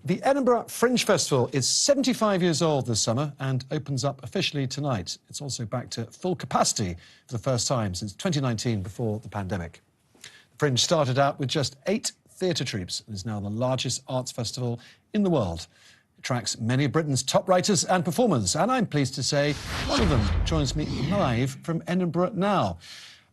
The Edinburgh Fringe Festival is 75 years old this summer and opens up officially tonight. It's also back to full capacity for the first time since 2019, before the pandemic. The Fringe started out with just 8 theatre troupes and is now the largest arts festival in the world. It attracts many of Britain's top writers and performers, and I'm pleased to say one of them joins me live from Edinburgh now.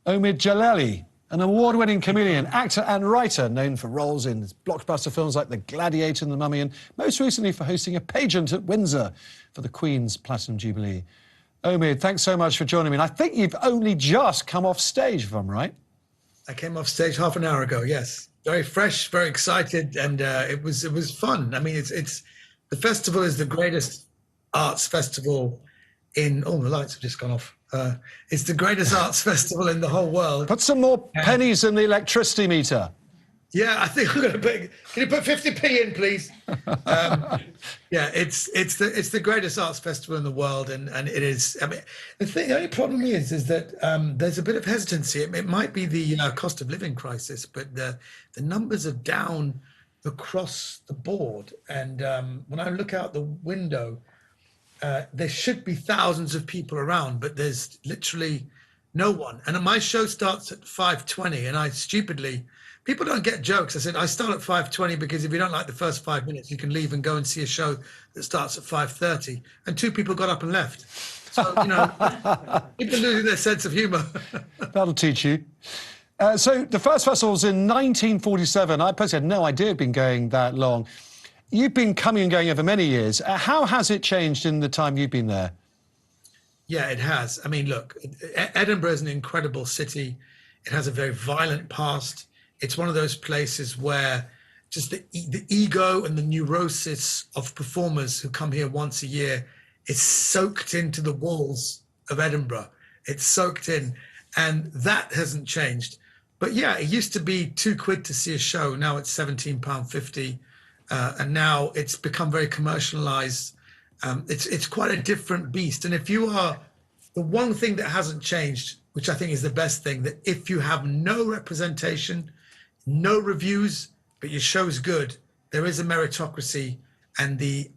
Omid Djalili, an award-winning comedian, actor and writer known for roles in blockbuster films like The Gladiator and The Mummy, and most recently for hosting a pageant at Windsor for the Queen's Platinum Jubilee. Omid, thanks so much for joining me. And I think you've only just come off stage, if I'm right. I came off stage half an hour ago, yes. Very fresh, very excited, and it was fun. I mean, it's the festival is the greatest arts festival in... Oh, the lights have just gone off. It's the greatest arts festival in the whole world. Put some more pennies in the electricity meter. Yeah, I think I'm going to put... Can you put 50p in, please? Yeah, it's the greatest arts festival in the world, and it is... I mean, the only problem is that there's a bit of hesitancy. It might be the cost of living crisis, but the numbers are down across the board. And when I look out the window, there should be thousands of people around, but there's literally no one. And my show starts at 5:20, and I stupidly... People don't get jokes. I said, I start at 5:20 because if you don't like the first 5 minutes, you can leave and go and see a show that starts at 5:30. And 2 people got up and left. So, you know, people losing their sense of humour. That'll teach you. So the first festival was in 1947. I personally had no idea it'd been going that long. You've been coming and going over many years. How has it changed in the time you've been there? Yeah, it has. I mean, look, Edinburgh is an incredible city. It has a very violent past. It's one of those places where just the ego and the neurosis of performers who come here once a year is soaked into the walls of Edinburgh. It's soaked in, and that hasn't changed. But yeah, it used to be £2 to see a show. Now it's £17.50, and now it's become very commercialized. It's quite a different beast. And if you are, the one thing that hasn't changed, which I think is the best thing, that if you have no representation, no reviews, but your show's good, there is a meritocracy, and the,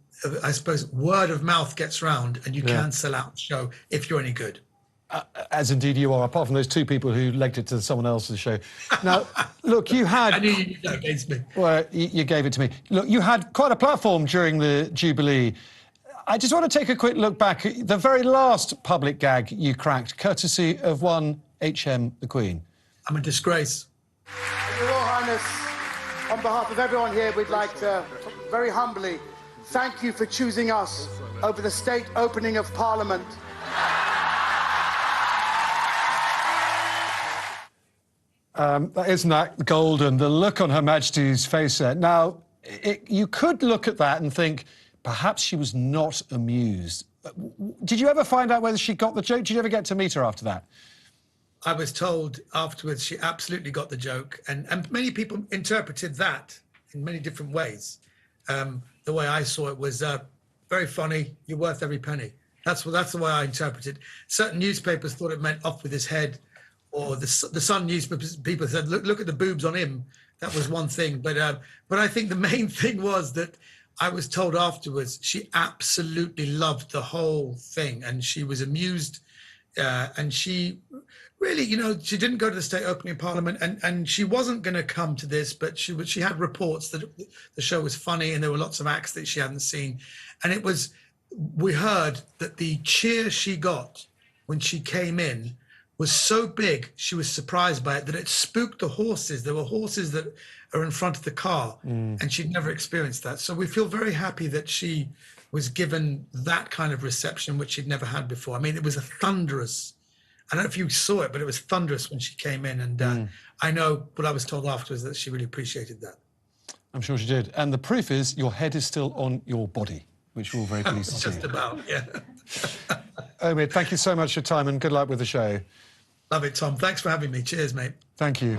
I suppose, word of mouth gets round, and you can sell out the show if you're any good. As indeed you are, apart from those 2 people who legged it to someone else's show. Now, look, you had... I knew you'd use that against me. Well, you gave it to me. Look, you had quite a platform during the Jubilee. I just want to take a quick look back at the very last public gag you cracked, courtesy of one The Queen. I'm a disgrace. Your Royal Highness, on behalf of everyone here, we'd like to very humbly thank you for choosing us over the state opening of Parliament. Isn't that golden, the look on Her Majesty's face there? Now, you could look at that and think, perhaps she was not amused. Did you ever find out whether she got the joke? Did you ever get to meet her after that? I was told afterwards she absolutely got the joke, and many people interpreted that in many different ways. The way I saw it was very funny, you're worth every penny. That's the way I interpreted it. Certain newspapers thought it meant off with his head, or the Sun newspapers, people said, look at the boobs on him. That was one thing. But I think the main thing was that I was told afterwards she absolutely loved the whole thing, and she was amused, and she really, you know, she didn't go to the state opening of Parliament, and she wasn't going to come to this, but she had reports that the show was funny and there were lots of acts that she hadn't seen. And it was, we heard that the cheer she got when she came in was so big, she was surprised by it, that it spooked the horses. There were horses that are in front of the car, and she'd never experienced that. So we feel very happy that she was given that kind of reception, which she'd never had before. I mean, it was a thunderous, I don't know if you saw it, but it was thunderous when she came in. And I know what I was told afterwards, that she really appreciated that. I'm sure she did. And the proof is your head is still on your body, which we're all very pleased to see. Just about, yeah. Omid, thank you so much for your time, and good luck with the show. Love it, Tom. Thanks for having me. Cheers, mate. Thank you.